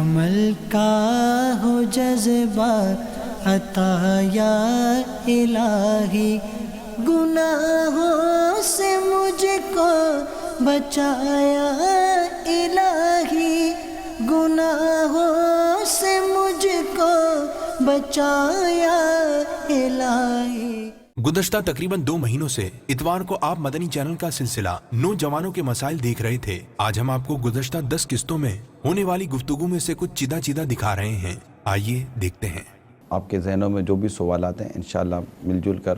عمل کا ہو جذبہ عطا یا الہی، گناہوں سے مجھ کو بچایا الہی، گناہوں سے مجھ کو بچایا الہی۔ گزشتہ تقریباً 2 مہینوں سے اتوار کو آپ مدنی چینل کا سلسلہ نوجوانوں کے مسائل دیکھ رہے تھے۔ آج ہم آپ کو گزشتہ 10 قسطوں میں ہونے والی گفتگو میں سے کچھ چیدہ دکھا رہے ہیں، آئیے دیکھتے ہیں۔ آپ کے ذہنوں میں جو بھی سوالات ہیں انشاءاللہ مل جل کر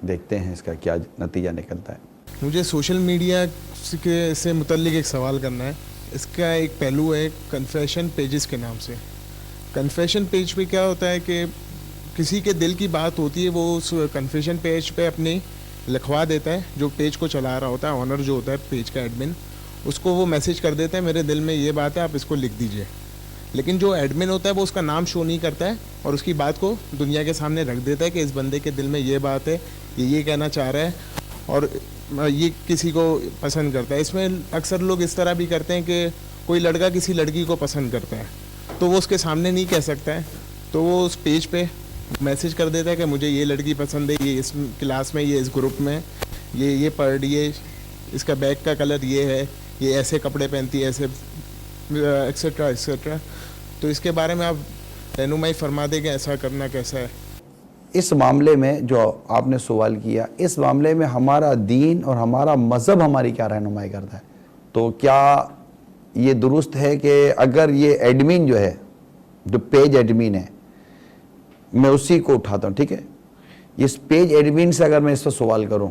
دیکھتے ہیں اس کا کیا نتیجہ نکلتا ہے۔ مجھے سوشل میڈیا سے متعلق ایک سوال کرنا ہے۔ اس کا ایک پہلو ہے کنفیشن پیجز کے نام سے۔ کنفیشن پیج پہ کیا ہوتا ہے کہ کسی کے دل کی بات ہوتی ہے، وہ اس کنفیشن پیج پہ اپنی لکھوا دیتا ہے، جو پیج کو چلا رہا ہوتا ہے، آنر جو ہوتا ہے پیج کا ایڈمن، اس کو وہ میسیج کر دیتا ہے میرے دل میں یہ بات ہے، آپ اس کو لکھ دیجئے۔ لیکن جو ایڈمن ہوتا ہے وہ اس کا نام شو نہیں کرتا ہے اور اس کی بات کو دنیا کے سامنے رکھ دیتا ہے کہ اس بندے کے دل میں یہ بات ہے، یہ کہنا چاہ رہا ہے اور یہ کسی کو پسند کرتا ہے۔ اس میں اکثر لوگ اس طرح بھی کرتے ہیں کہ کوئی لڑکا کسی لڑکی کو پسند کرتا ہے تو وہ اس کے سامنے نہیں کہہ سکتا ہے، تو وہ اس پیج پہ میسیج کر دیتا ہے کہ مجھے یہ لڑکی پسند ہے، یہ اس کلاس میں، یہ اس گروپ میں، یہ پڑھ رہی ہے، اس کا بیگ کا کلر یہ ہے، یہ ایسے کپڑے پہنتی ہے، ایسے ایکسیٹرا ایکسیٹرا۔ تو اس کے بارے میں آپ رہنمائی فرما دیں کہ ایسا کرنا کیسا ہے؟ اس معاملے میں جو آپ نے سوال کیا، اس معاملے میں ہمارا دین اور ہمارا مذہب ہماری کیا رہنمائی کرتا ہے؟ تو کیا یہ درست ہے کہ اگر یہ ایڈمن جو ہے، جو پیج ایڈمن ہے، میں اسی کو اٹھاتا ہوں، ٹھیک ہے، اس پیج ایڈمن سے اگر میں اس پر سوال کروں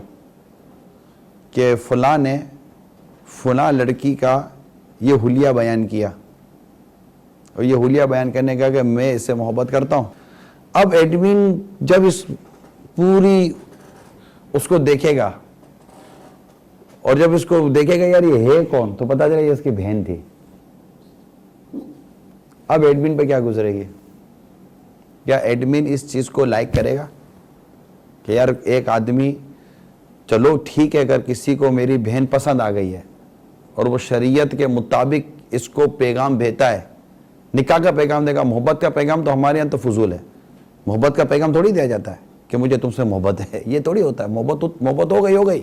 کہ فلاں نے فلاں لڑکی کا یہ حلیہ بیان کیا اور یہ حلیہ بیان کرنے کا کہ میں اس سے محبت کرتا ہوں، اب ایڈمن جب اس پوری اس کو دیکھے گا اور جب اس کو دیکھے گا یار یہ ہے کون، تو پتا چلے یہ اس کی بہن تھی، اب ایڈمن پہ کیا گزرے گی؟ کیا ایڈمن اس چیز کو لائک کرے گا کہ یار ایک آدمی، چلو ٹھیک ہے اگر کسی کو میری بہن پسند آ گئی ہے اور وہ شریعت کے مطابق اس کو پیغام بھیجتا ہے، نکاح کا پیغام دے گا، محبت کا پیغام تو ہمارے یہاں تو فضول ہے، محبت کا پیغام تھوڑی دیا جاتا ہے کہ مجھے تم سے محبت ہے، یہ تھوڑی ہوتا ہے، محبت ہو گئی،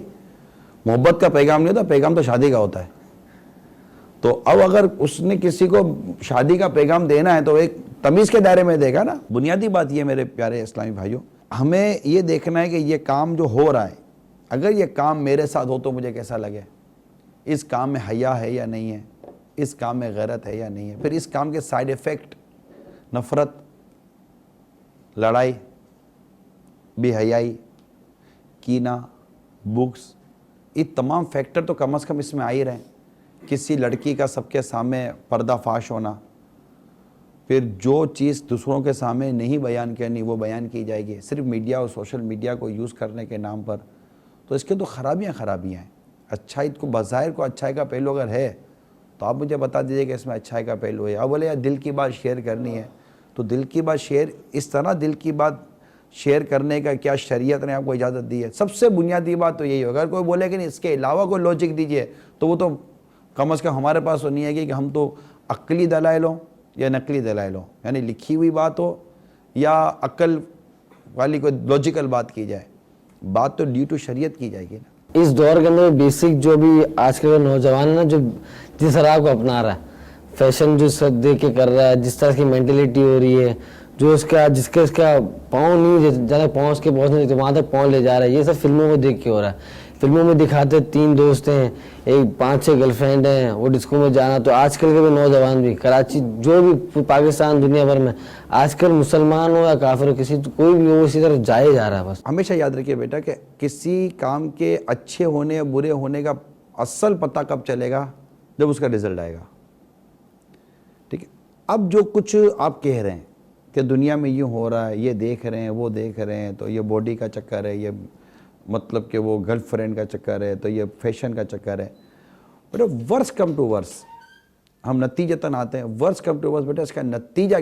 محبت کا پیغام نہیں ہوتا، پیغام تو شادی کا ہوتا ہے۔ تو اب اگر اس نے کسی کو شادی کا پیغام دینا ہے تو ایک تمیز کے دائرے میں دے گا نا۔ بنیادی بات یہ میرے پیارے اسلامی بھائیوں، ہمیں یہ دیکھنا ہے کہ یہ کام جو ہو رہا ہے، اگر یہ کام میرے ساتھ ہو تو مجھے کیسا لگے، اس کام میں حیا ہے یا نہیں ہے، اس کام میں غیرت ہے یا نہیں ہے، پھر اس کام کے سائیڈ ایفیکٹ، نفرت، لڑائی، بے حیائی، کینہ، بغض، یہ تمام فیکٹر تو کم از کم اس میں آ ہی رہے ہیں۔ کسی لڑکی کا سب کے سامنے پردہ فاش ہونا، پھر جو چیز دوسروں کے سامنے نہیں بیان کرنی وہ بیان کی جائے گی صرف میڈیا اور سوشل میڈیا کو یوز کرنے کے نام پر، تو اس کے تو خرابیاں ہیں۔ اچھائی کو بظاہر کو اچھائی کا پہلو اگر ہے تو آپ مجھے بتا دیجئے کہ اس میں اچھائی کا پہلو ہے۔ اب بولے یار دل کی بات شیئر کرنی ہے تو دل کی بات شیئر، اس طرح دل کی بات شیئر کرنے کا کیا شریعت نے آپ کو اجازت دی ہے؟ سب سے بنیادی بات تو یہی ہے، اگر کوئی بولے کہ نہیں اس کے علاوہ کوئی لوجک دیجئے تو وہ تو کم از کم ہمارے پاس تو نہیں ہے کہ ہم تو عقلی دلائل ہوں یا نقلی دلائل ہوں، یعنی لکھی ہوئی بات ہو یا عقل والی کوئی لوجیکل بات کی جائے، بات تو ڈیو ٹو شریعت کی جائے گی نا۔ اس دور کے اندر بیسک جو بھی آج کل کا نوجوان ہے نا، جو جس طرح کو اپنا رہا ہے، فیشن جو سب دیکھ کے کر رہا ہے، جس طرح کی مینٹلٹی ہو رہی ہے، جو اس کا پاؤں نہیں جانا، پاؤں اس کے پہنچنے وہاں تک پاؤں لے جا رہا ہے، یہ سب فلموں کو دیکھ کے ہو رہا ہے۔ فلموں میں دکھاتے 3 دوست ہیں، ایک 5-6 گرل فرینڈ ہیں، وہ ڈسکو میں جانا، تو آج کل کے بھی نوجوان بھی کراچی جو بھی پاکستان دنیا بھر میں آج کل مسلمان ہو یا کافر ہو، کوئی بھی وہ اسی طرح جائے جا رہا ہے۔ بس ہمیشہ یاد رکھیے بیٹا کہ کسی کام کے اچھے ہونے یا برے ہونے کا اصل پتہ کب چلے گا؟ جب اس کا رزلٹ آئے گا، ٹھیک ہے؟ اب جو کچھ آپ کہہ رہے ہیں کہ دنیا میں یہ ہو رہا ہے، یہ دیکھ رہے ہیں، وہ دیکھ رہے ہیں، تو یہ باڈی کا چکر ہے، یہ مطلب کہ وہ گرل فرینڈ کا چکر ہے، تو یہ فیشن کا چکر ہے، بیٹا ورس کم ٹو ورس، ہم نتیجتاً آتے ہیں، ورس کم ٹو ورس، بیٹا اس کا نتیجہ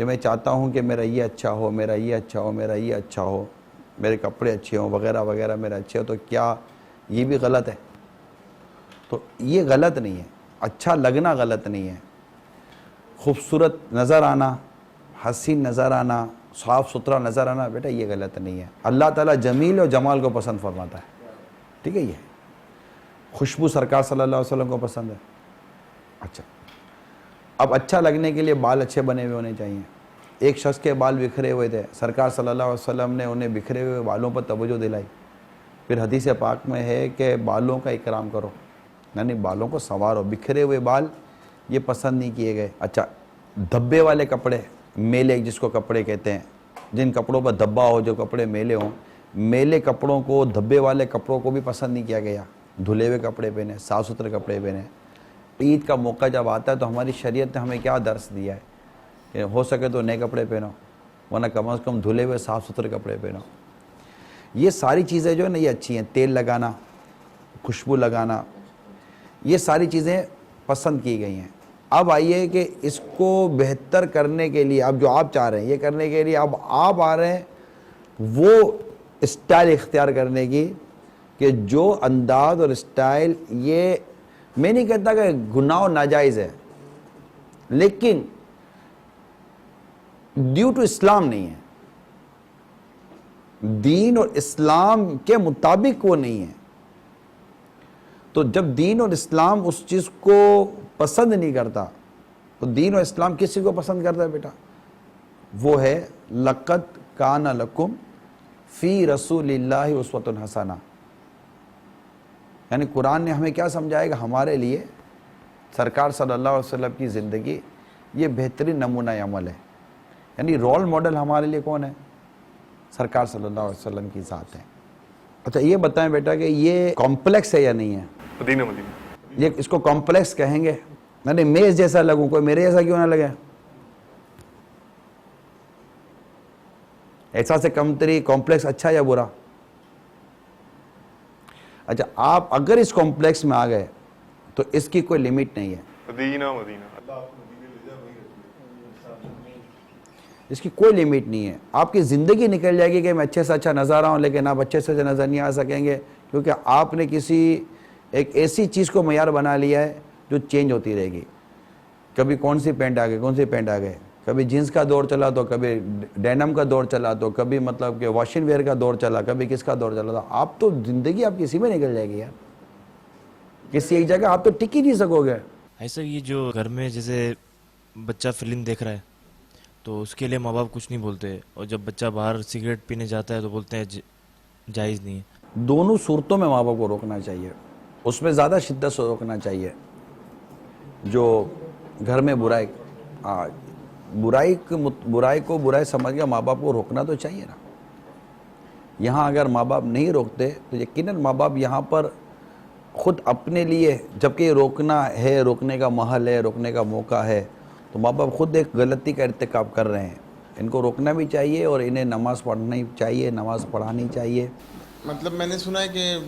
کہ میں چاہتا ہوں کہ میرا یہ اچھا ہو، میرا یہ اچھا ہو، میرا یہ اچھا ہو، میرے کپڑے اچھے ہوں وغیرہ وغیرہ میرے اچھے ہو، تو کیا یہ بھی غلط ہے؟ تو یہ غلط نہیں ہے، اچھا لگنا غلط نہیں ہے، خوبصورت نظر آنا، حسین نظر آنا، صاف ستھرا نظر آنا، بیٹا یہ غلط نہیں ہے۔ اللہ تعالیٰ جمیل اور جمال کو پسند فرماتا ہے، ٹھیک ہے؟ یہ خوشبو سرکار صلی اللہ علیہ وسلم کو پسند ہے۔ اچھا، اب اچھا لگنے کے لیے بال اچھے بنے ہوئے ہونے چاہیے۔ ایک شخص کے بال بکھرے ہوئے تھے، سرکار صلی اللہ علیہ وسلم نے انہیں بکھرے ہوئے بالوں پر توجہ دلائی۔ پھر حدیث پاک میں ہے کہ بالوں کا اکرام کرو، یعنی بالوں کو سنوارو، بکھرے ہوئے بال یہ پسند نہیں کیے گئے۔ اچھا، دھبے والے کپڑے، میلے جس کو کپڑے کہتے ہیں، جن کپڑوں پر دھبا ہو، جو کپڑے میلے ہوں، میلے کپڑوں کو، دھبے والے کپڑوں کو بھی پسند نہیں کیا گیا۔ دھلے ہوئے کپڑے پہنے، صاف ستھرے کپڑے پہنے۔ عید کا موقع جب آتا ہے تو ہماری شریعت نے ہمیں کیا درس دیا ہے کہ ہو سکے تو نئے کپڑے پہنو، ورنہ کم از کم دھلے ہوئے صاف ستھرے کپڑے پہنو۔ یہ ساری چیزیں جو ہے نا یہ اچھی ہیں، تیل لگانا، خوشبو لگانا، یہ ساری چیزیں پسند کی گئی ہیں۔ اب آئیے کہ اس کو بہتر کرنے کے لیے، اب جو آپ چاہ رہے ہیں یہ کرنے کے لیے، اب آپ آ رہے ہیں وہ اسٹائل اختیار کرنے کی کہ جو انداز اور اسٹائل، یہ میں نہیں کہتا کہ گناہ و ناجائز ہے، لیکن ڈیو ٹو اسلام نہیں ہے، دین اور اسلام کے مطابق وہ نہیں ہے۔ تو جب دین اور اسلام اس چیز کو پسند نہیں کرتا، تو دین اور اسلام کسی کو پسند کرتا ہے بیٹا؟ وہ ہے لَقَدْ كَانَ لَكُمْ فِي رَسُولِ اللَّهِ أُسْوَةٌ حَسَنَةٌ، یعنی قرآن نے ہمیں کیا سمجھایا کہ ہمارے لیے سرکار صلی اللہ علیہ وسلم کی زندگی یہ بہترین نمونہ عمل ہے، یعنی رول ماڈل ہمارے لیے کون ہے؟ سرکار صلی اللہ علیہ وسلم کی ذات ہے۔ اچھا یہ بتائیں بیٹا کہ یہ کمپلیکس ہے یا نہیں ہے؟ مدینہ مدینہ یہ اس کو کمپلیکس کہیں گے؟ یعنی میں جیسا لگوں، کوئی میرے جیسا کیوں نہ لگے؟ احساس کمتری، کمپلیکس اچھا یا برا؟ اچھا، آپ اگر اس کمپلیکس میں آ گئے تو اس کی کوئی لمٹ نہیں ہے، مدینہ مدینہ اس کی کوئی لمٹ نہیں ہے۔ آپ کی زندگی نکل جائے گی کہ میں اچھے سے اچھا نظر آؤں، لیکن آپ اچھے سے نظر نہیں آ سکیں گے، کیونکہ آپ نے کسی ایک ایسی چیز کو معیار بنا لیا ہے جو چینج ہوتی رہے گی۔ کبھی کون سی پینٹ آ گئی، کون سی پینٹ آ گئے، کبھی جینس کا دور چلا تو کبھی ڈینم کا دور چلا تو کبھی مطلب کہ واشنگ ویئر کا دور چلا، کبھی کس کا دور چلا، تو آپ تو زندگی آپ کسی میں نکل جائے گی یار، کسی ایک جگہ آپ تو ٹک ہی نہیں سکو گے۔ ایسا یہ جو گھر میں جیسے بچہ فلم دیکھ رہا ہے تو اس کے لیے ماں باپ کچھ نہیں بولتے، اور جب بچہ باہر سگریٹ پینے جاتا ہے تو بولتے ہیں جائز نہیں ہے۔ دونوں صورتوں میں ماں باپ کو روکنا چاہیے، اس میں زیادہ شدت سے روکنا چاہیے۔ جو گھر میں برائی کو برائی سمجھ کے ماں باپ کو روکنا تو چاہیے نا۔ یہاں اگر ماں باپ نہیں روکتے تو یقیناً ماں باپ یہاں پر خود اپنے لیے، جبکہ یہ روکنا ہے، روکنے کا محل ہے، روکنے کا موقع ہے، تو ماں باپ خود ایک غلطی کا ارتکاب کر رہے ہیں۔ ان کو روکنا بھی چاہیے اور انہیں نماز پڑھنی چاہیے، نماز پڑھانی چاہیے۔ مطلب میں نے سنا ہے کہ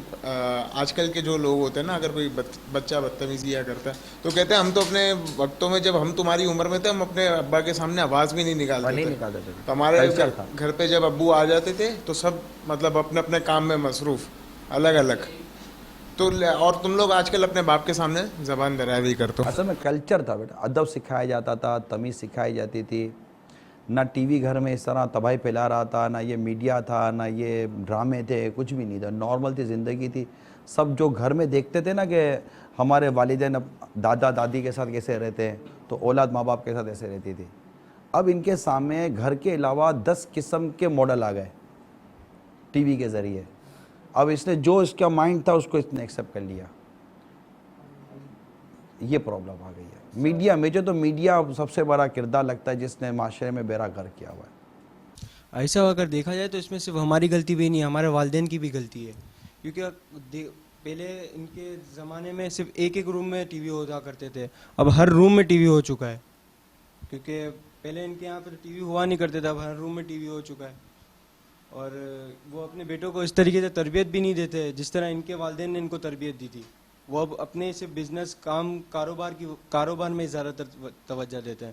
آج کل کے جو لوگ ہوتے ہیں نا، اگر کوئی بچہ بدتمیزی کیا کرتا ہے تو کہتے ہیں ہم تو اپنے وقتوں میں جب ہم تمہاری عمر میں تھے ہم اپنے ابا کے سامنے آواز بھی نہیں نکالتے تھے، تو ہمارے گھر پہ جب ابو آ جاتے تھے تو سب مطلب اپنے اپنے کام میں مصروف، الگ الگ، تو اور تم لوگ آج کل اپنے باپ کے سامنے زبان درازی کرتے ہو۔ اصل میں کلچر تھا بیٹا، ادب سکھایا جاتا تھا، تمیز سکھائی جاتی تھی، نہ ٹی وی گھر میں اس طرح تباہی پھیلا رہا تھا، نہ یہ میڈیا تھا، نہ یہ ڈرامے تھے، کچھ بھی نہیں تھا، نارمل تھی زندگی تھی۔ سب جو گھر میں دیکھتے تھے نا کہ ہمارے والدین دادا دادی کے ساتھ کیسے رہتے ہیں، تو اولاد ماں باپ کے ساتھ ایسے رہتی تھی۔ اب ان کے سامنے گھر کے علاوہ 10 قسم کے ماڈل آ گئے ٹی وی کے ذریعے۔ اب اس نے جو اس کا مائنڈ تھا اس کو اس نے ایکسیپٹ کر لیا، یہ پرابلم آ گئی ہے۔ میڈیا، مجھے تو میڈیا سب سے بڑا کردار لگتا ہے جس نے معاشرے میں بیڑا غرق کیا ہوا ہے۔ ایسا اگر دیکھا جائے تو اس میں صرف ہماری غلطی بھی نہیں ہے، ہمارے والدین کی بھی غلطی ہے، کیونکہ پہلے ان کے زمانے میں صرف ایک روم میں ٹی وی ہوتا کرتے تھے، اب ہر روم میں ٹی وی ہو چکا ہے، کیونکہ پہلے ان کے یہاں پر ٹی وی ہوا نہیں کرتے تھے، اب ہر روم میں ٹی وی ہو چکا ہے، اور وہ اپنے بیٹوں کو اس طریقے سے تربیت بھی نہیں دیتے جس طرح ان کے والدین نے ان کو تربیت دی تھی۔ وہ اب اپنے سے بزنس، کاروبار میں زیادہ تر توجہ دیتے ہیں،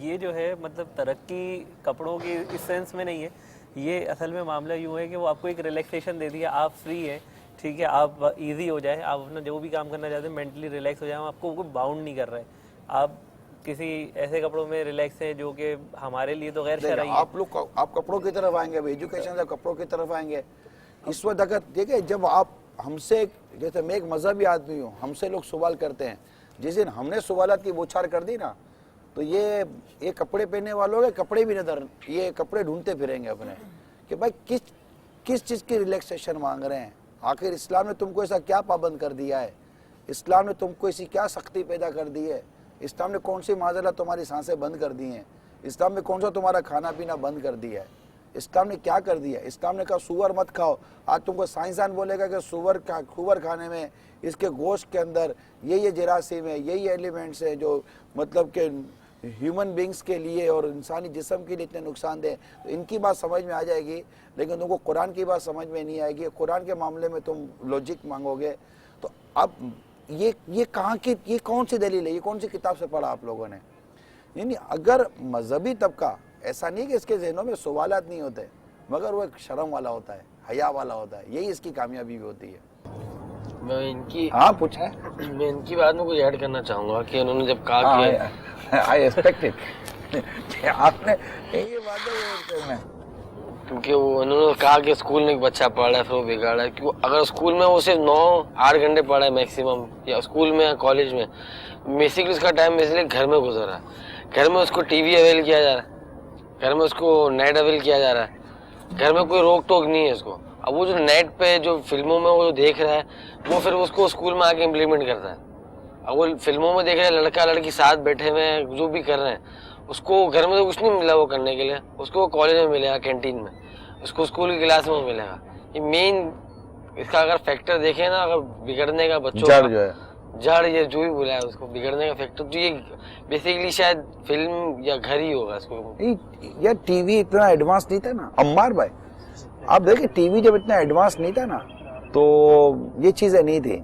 یہ جو ہے مطلب ترقی کپڑوں کی اس سینس میں نہیں ہے, یہ اصل میں معاملہ یوں ہے کہ وہ آپ کو ایک ریلیکسیشن دے دیا, آپ فری ہیں, ٹھیک ہے, آپ ایزی ہو جائے, آپ اپنا جو بھی کام کرنا چاہتے ہیں مینٹلی ریلیکس ہو جائیں, آپ کو کوئی باؤنڈ نہیں کر رہے, آپ کسی ایسے کپڑوں میں ریلیکس ہیں جو کہ ہمارے لیے تو غیر شرعی ہے. آپ کپڑوں کی طرف آئیں گے, ایجوکیشن سے کپڑوں کی طرف آئیں گے. اس وقت اگر دیکھیں جب آپ ہم سے, جیسے میں ایک مذہبی آدمی ہوں, ہم سے لوگ سوال کرتے ہیں, جس دن ہم نے سوالات کی بوچھار کر دی نا, تو یہ کپڑے پہننے والوں کے کپڑے بھی نظر, یہ کپڑے ڈھونڈتے پھریں گے اپنے کہ بھائی کس چیز کی ریلیکسیشن مانگ رہے ہیں. آخر اسلام نے تم کو ایسا کیا پابند کر دیا ہے, اسلام نے تم کو ایسی کیا سختی پیدا کر دی ہے, اسلام نے کون سی معذرت تمہاری سانسیں بند کر دی ہیں, اسلام نے کون سا تمہارا کھانا پینا بند کر دیا ہے, اسلام نے کیا کر دیا ہے. اسلام نے کہا سور مت کھاؤ, آج تم کو سائنسدان بولے گا کہ سور کھانے میں اس کے گوشت کے اندر یہ جراثیم ہے, یہی ایلیمنٹس ہیں جو مطلب کہ ہیومن بینگز کے لیے اور انسانی جسم کے لیے اتنے نقصان دہ, تو ان کی بات سمجھ میں آ جائے گی, لیکن تم کو قرآن کی بات سمجھ میں نہیں آئے گی. قرآن کے معاملے میں تم لاجک مانگو گے. تو اب یہ کہاں کی, یہ کون سی دلیل ہے, یہ کون سی کتاب سے پڑھا آپ لوگوں نے؟ یعنی اگر مذہبی طبقہ, ایسا نہیں کہ اس کے ذہنوں میں سوالات نہیں ہوتے, مگر وہ ایک شرم والا ہوتا ہے, حیا والا ہوتا ہے, یہی اس کی کامیابی بھی ہوتی ہے. میں ان کی پوچھیں, میں ان کی بات میں کچھ ایڈ کرنا چاہوں گا کہ انہوں نے جب کہا کہ I expected آپ نے یہ بات, کیونکہ انہوں نے کہا کہ اسکول میں ایک بچہ پڑھ رہا ہے پھر وہ بگاڑا ہے, کیوں اگر اسکول میں وہ صرف 9-8 گھنٹے پڑھا ہے میکسیمم, یا اسکول میں یا کالج میں, بیسکلی اس کا ٹائم بیسکلی گھر میں گزر رہا ہے. گھر میں اس کو ٹی وی اویل کیا جا رہا ہے, گھر میں اس کو نیٹ اویل کیا جا رہا ہے, گھر میں کوئی روک ٹوک نہیں ہے اس کو. اب وہ جو نیٹ پہ جو فلموں میں وہ دیکھ رہا ہے, وہ پھر اس کو اسکول میں آ کے امپلیمنٹ کرتا ہے. اب وہ فلموں میں دیکھ رہے ہیں لڑکا لڑکی ساتھ بیٹھے ہوئے ہیں, جو بھی کر رہے ہیں, اس کو گھر میں تو کچھ نہیں ملا وہ کرنے کے لیے, اس کو کالج میں ملے گا, کینٹین میں, اس کو اسکول کی کلاس میں ملے گا. یہ مین اس کا اگر فیکٹر دیکھیں نا, اگر بگڑنے کا بچوں کا جو ہے جڑ, یہ جو بھی بولا ہے اس کو بگڑنے کا فیکٹر, تو یہ بیسیکلی شاید فلم یا گھر ہی ہوگا اس کو. یا ٹی وی اتنا ایڈوانس نہیں تھا نا عمار بھائی, آپ دیکھیں ٹی وی جب اتنا ایڈوانس نہیں تھا نا تو یہ چیزیں نہیں تھی.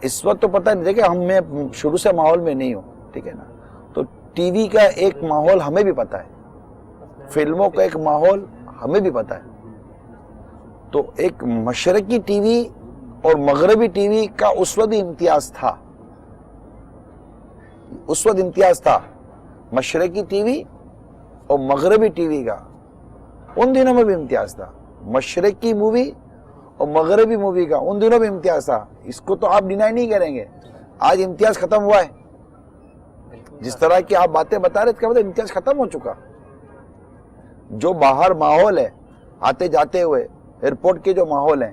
اس وقت تو پتہ نہیں, دیکھیں میں شروع سے ماحول میں نہیں ہوں, ٹھیک ہے نا, تو ٹی وی کا ایک ماحول ہمیں بھی پتہ ہے, فلموں کا ایک ماحول ہمیں بھی پتہ ہے. تو ایک مشرقی ٹی وی اور مغربی ٹی وی کا اس وقت امتیاز تھا, اس وقت امتیاز تھا مشرقی ٹی وی اور مغربی ٹی وی کا. ان دنوں میں بھی امتیاز تھا, مشرقی مووی اور مغربی مووی کا ان دنوں بھی امتیاز تھا. اس کو تو آپ ڈینائی نہیں کریں گے. آج امتیاز ختم ہوا ہے, جس طرح کی آپ باتیں بتا رہے, اس کا مطلب امتیاز ختم ہو چکا. جو باہر ماحول ہے آتے جاتے ہوئے, ایئرپورٹ کے جو ماحول ہیں,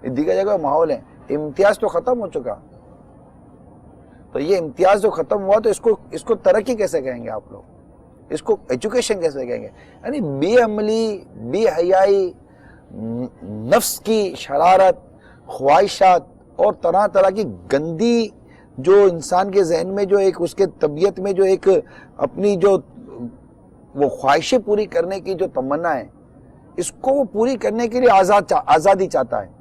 دیگر جگہ ماحول ہیں, امتیاز تو ختم ہو چکا. تو یہ امتیاز جو ختم ہوا تو اس کو ترقی کیسے کہیں گے آپ لوگ, اس کو ایجوکیشن کیسے کہیں گے؟ یعنی بے عملی, بے حیائی, نفس کی شرارت, خواہشات اور طرح طرح کی گندی جو انسان کے ذہن میں, جو ایک اس کے طبیعت میں جو ایک اپنی جو وہ خواہشیں پوری کرنے کی جو تمنا ہے, اس کو وہ پوری کرنے کے لیے آزادی چاہتا ہے.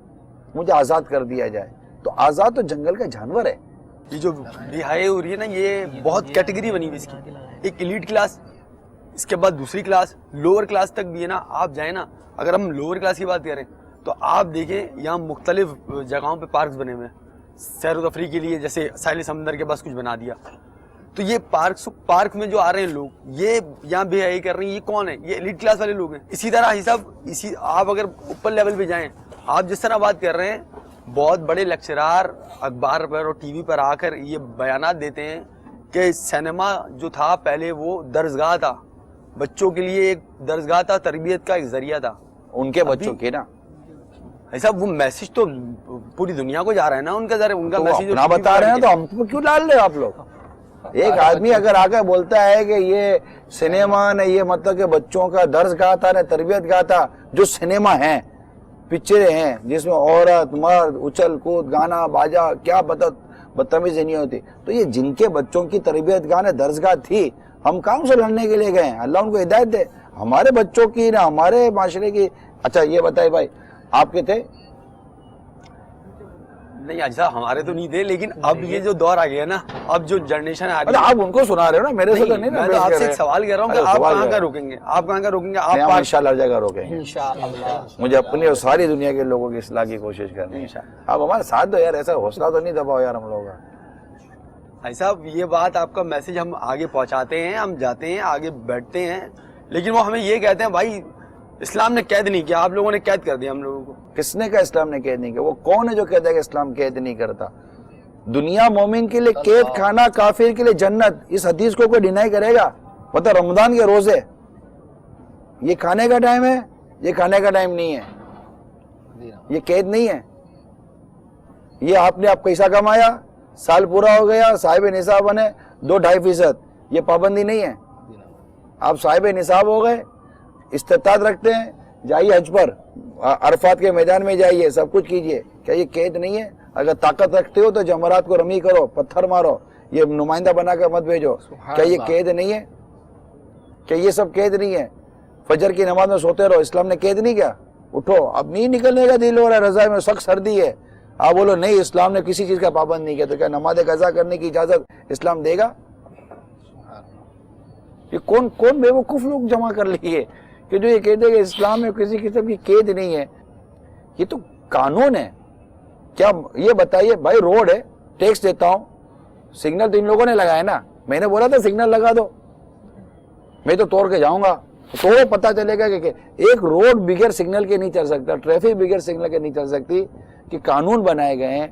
مجھے آزاد کر دیا جائے. تو آزاد تو جنگل کا جانور ہے. یہ جو رہائی ہو رہی ہے نا, یہ بہت کیٹیگری بنی ہوئی اس کی. ایک ایلیٹ کلاس, اس کے بعد دوسری کلاس, لوور کلاس تک بھی ہے نا. آپ جائیں نا, اگر ہم لوور کلاس کی بات کریں تو آپ دیکھیں یہاں مختلف جگہوں پہ پارکس بنے ہوئے ہیں سیر و تفریح کے لیے, جیسے ساحل سمندر کے پاس کچھ بنا دیا. تو یہ پارک میں جو آ رہے ہیں لوگ, یہ یہاں بے حیائی کر رہے ہیں, یہ کون ہے؟ یہ ایلیٹ کلاس والے لوگ ہیں. اسی طرح آپ اگر اوپر لیول پہ جائیں, آپ جس طرح بات کر رہے ہیں, بہت بڑے لیکچرار اخبار پر اور ٹی وی پر آ کر یہ بیانات دیتے ہیں کہ سینما جو تھا پہلے وہ درسگاہ تھا, بچوں کے لیے ایک درسگاہ تھا, تربیت کا ایک ذریعہ تھا ان کے بچوں کے نا. ایسا وہ میسج تو پوری دنیا کو جا رہا ہے نا, ان کا ذرا ان کا میسج نہ بتا رہے ہیں تو ہم کو کیوں ڈال رہے آپ لوگ؟ ایک آدمی اگر آ کر بولتا ہے کہ یہ سنیما نے, یہ مطلب کہ بچوں کا درس گاہ تھا, نہ تربیت گاہ تھا, جو سنیما ہیں, پکچریں ہیں جس میں عورت مرد اچھل کود گانا باجا کیا بدتمیزی نہیں ہوتی, تو یہ جن کے بچوں کی تربیت گاہ نے درس گاہ تھی, ہم کام سے لڑنے کے لیے گئے ہیں. اللہ ان کو ہدایت دے, ہمارے بچوں کی نہ ہمارے معاشرے کی. اچھا یہ بتائیے بھائی, آپ کے تھے نہیں حاجی صاحب ہمارے تو نہیں تھے, لیکن اب یہ جو دور آ گیا نا, اب جو جنریشن آ رہی ہے, آپ ان کو سنا رہے ہو نا, میرے سے تو نہیں. میں تو آپ سے ایک سوال کر رہا ہوں کہ آپ کہاں کا روکیں گے, آپ کہاں کا روکیں گے؟ آپ انشاءاللہ ہر جگہ روکیں گے مجھے اپنی اور ساری دنیا کے لوگوں کی اصلاح کی کوشش کرنی ہے. آپ ہمارے ساتھ دو یار, ایسا حوصلہ تو نہیں دباؤ یار ہم لوگوں کا. بھائی صاحب یہ بات آپ کا میسج ہم آگے پہنچاتے ہیں, ہم جاتے ہیں آگے بیٹھتے ہیں, لیکن وہ ہمیں یہ کہتے ہیں بھائی اسلام نے قید نہیں کیا, آپ لوگوں نے قید کر دیا ہم لوگوں کو. کس نے کہا اسلام نے قید نہیں کیا؟ وہ کون ہے جو کہتا ہے کہ اسلام قید نہیں کرتا؟ دنیا مومن کے لیے قید کھانا, کافر کے لیے جنت. اس حدیث کو کوئی ڈینائی کرے گا؟ پتہ رمضان کے روزے یہ کھانے کا ٹائم ہے, یہ کھانے کا ٹائم نہیں ہے, یہ قید نہیں ہے. یہ آپ نے آپ پیسہ کمایا, سال پورا ہو گیا, صاحب نصاب بنے 2-2.5%, یہ پابندی نہیں ہے. آپ صاحب نصاب ہو گئے, استطاعت رکھتے ہیں, جائیے حج پر, عرفات کے میدان میں جائیے, سب کچھ کیجئے. کیا یہ قید نہیں ہے؟ اگر طاقت رکھتے ہو تو جمرات کو رمی کرو, پتھر مارو, یہ نمائندہ بنا کر مت بھیجو. کیا یہ قید نہیں ہے؟ کیا یہ سب قید نہیں ہے؟ فجر کی نماز میں سوتے رہو, اسلام نے قید نہیں کیا؟ اٹھو, اب نہیں نکلنے کا دل ہو رہا ہے, رضا میں سخت سردی ہے, آپ بولو نہیں اسلام نے کسی چیز کا پابند نہیں کیا, تو کیا نماز قضا کرنے کی اجازت اسلام دے گا؟ یہ کون بے وقوف لوگ جمع کر لیے کہ جو یہ کہتے ہیں کہ اسلام میں کسی قسم کی قید نہیں ہے. یہ تو قانون ہے. کیا یہ بتائیے بھائی, روڈ ہے, ٹیکس دیتا ہوں, سگنل تو ان لوگوں نے لگایا نا, میں نے بولا تھا سگنل لگا دو, میں تو توڑ کے جاؤں گا, تو پتہ چلے گا کہ ایک روڈ بغیر سگنل کے نہیں چل سکتا, ٹریفک بغیر سگنل کے نہیں چل سکتی. کہ قانون بنائے گئے ہیں,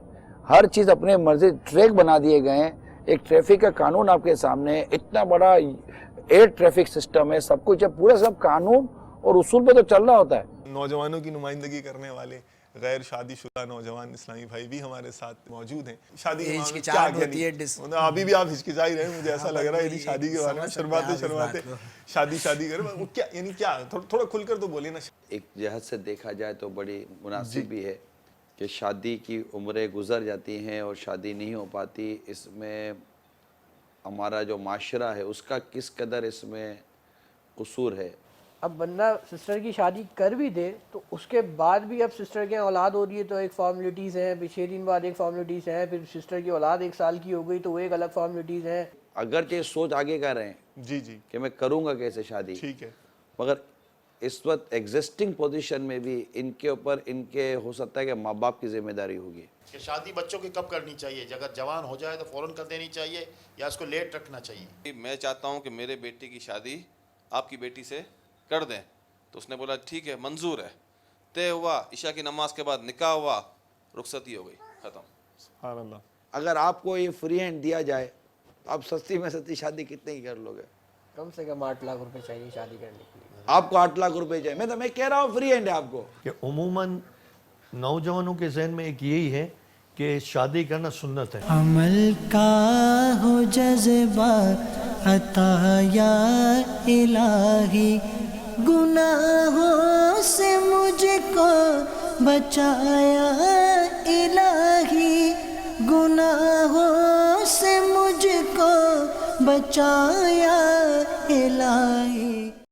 ہر چیز اپنے مرضی, ٹریک بنا دیے گئے ہیں, ایک ٹریفک کا قانون آپ کے سامنے ہے, اتنا بڑا ایئر ٹریفک سسٹم ہے, سب کچھ ہے, پورا سب قانون اور اصول پہ تو چل رہا ہوتا ہے. نوجوانوں کی نمائندگی کرنے والے غیر شادی شدہ نوجوان اسلامی بھائی بھی ہمارے ساتھ موجود ہیں. شادی ابھی بھی آپ ہچکچا ہی رہے ہیں, مجھے ایسا لگ رہا ہے شادی کے بارے میں شرماتے شادی کرے, کیا یعنی کیا, تھوڑا کھل کر تو بولیے نا. ایک جہت سے دیکھا جائے تو بڑی مناسب بھی ہے کہ شادی کی عمریں گزر جاتی ہیں اور شادی نہیں ہو پاتی. اس میں ہمارا جو معاشرہ ہے اس کا کس قدر اس میں قصور ہے. اب بندہ سسٹر کی شادی کر بھی دے تو اس کے بعد بھی اب سسٹر کے اولاد ہو رہی ہے تو ایک فارملٹیز ہیں, پھر 6 دن بعد ایک فارملٹیز ہیں, پھر سسٹر کی اولاد 1 سال کی ہو گئی تو وہ ایک الگ فارملٹیز ہیں. اگرچہ سوچ آگے کر رہے ہیں جی کہ میں کروں گا کیسے شادی, ٹھیک ہے, مگر اس وقت ایگزسٹنگ پوزیشن میں بھی ان کے اوپر ان کے ہو سکتا ہے کہ ماں باپ کی ذمہ داری ہوگی کہ شادی بچوں کی کب کرنی چاہیے, اگر جوان ہو جائے تو فوراً کر دینی چاہیے یا اس کو لیٹ رکھنا چاہیے. میں چاہتا ہوں کہ میرے بیٹے کی شادی آپ کی بیٹی سے کر دیں. تو اس نے بولا ٹھیک ہے, منظور ہے. طے ہوا, عشاء کی نماز کے بعد نکاح ہوا, رخصتی ہو گئی, ختم. سبحان اللہ. اگر آپ کو یہ فری ہینڈ دیا جائے تو آپ سستی میں سستی شادی کتنے کی کر لو گے؟ کم سے کم 8 لاکھ روپے چاہیے شادی کرنے کے لیے. آپ کو 8 لاکھ روپے چاہیے. میں کہہ رہا ہوں فری ہینڈ ہے آپ کو. کہ عموماً نوجوانوں کے ذہن میں ایک یہی ہے کہ شادی کرنا سنت ہے. عمل کا ہو جذبہ عطا یا الہی, گناہوں سے مجھ کو بچایا الہی, گناہوں سے مجھ کو بچایا الہی.